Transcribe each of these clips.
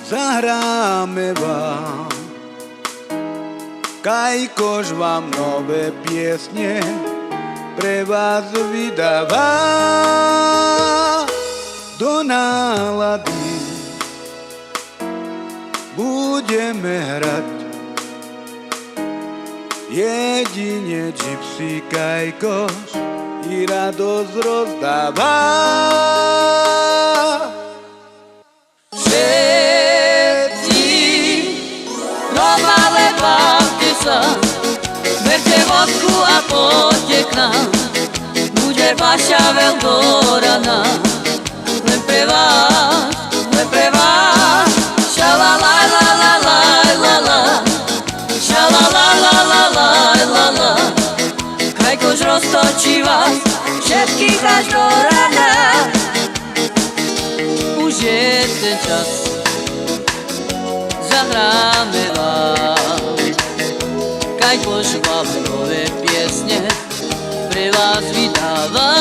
zahráme vám. Kajkož vám nové piesne pre vás vydáva do nálady. Budeme hrať jedine Gypsy Kajkoš i radosť rozdáva. Všetci Romale, bavte sa, berte vodku a poďte k nám. Bude vaša Eldorana, len pre vás, len pre vás. Šalalajlalajlalajlala, šalalajlalajlalala. Kajkoš roztočí vás všetkých až do rana. Už je ten čas, zahráme vám. Kajkoš vám nové piesne pre vás vydáva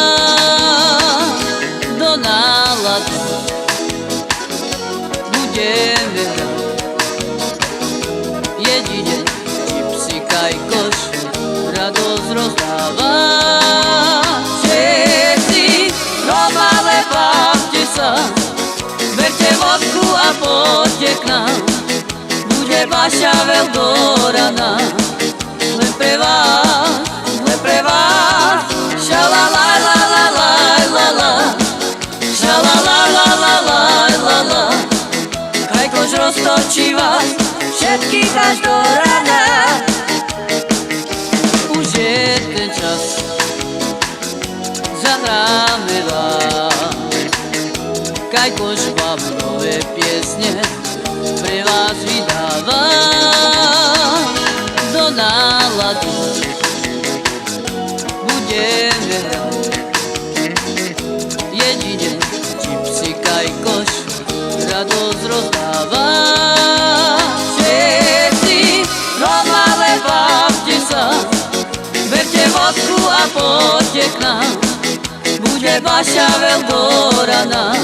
do nálady. Budeme hrať jedine Gypsy Kajkoš radosť rozdáva. Všetci Romale, bavte sa, berte vodku a poďte k nám. Bude vaša Eldorana, len pre vás, len pre vás. Šalalajlalajlalajlala, šalalajlalajlalajlala. Kajkoš roztočí vás všetkých až do rana. Už je ten čas, zahráme vám. Kajkoš vám nové piesne pre vás vydáva do nálady. Budeme hrať jedine Gypsy Kajkoš radosť rozdáva. Všetci Romale, bavte sa, berte vodku a poďte k nám. Bude vaša Eldorana,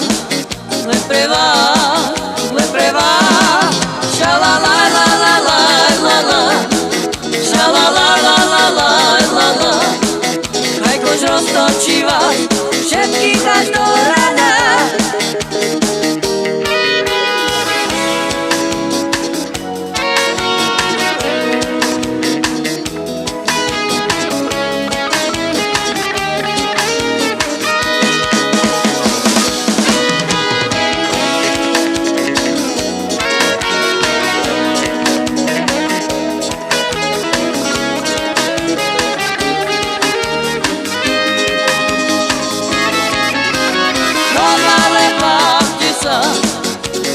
len pre vás, len pre vás. Šalalajlalajlalajlala, šalalajlalajlalala. Kajkoš roztočí vás všetkých až do rana.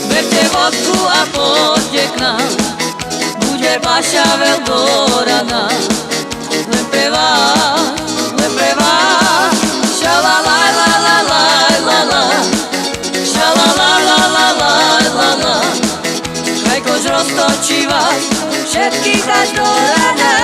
Berte vodku a poďte k nám. Bude vaša Eldorana, len pre vás, len pre vás. Šalalajlalajlalajlala, šalalajlalajlalala. Kajkoš roztočí vás všetkých až do rana.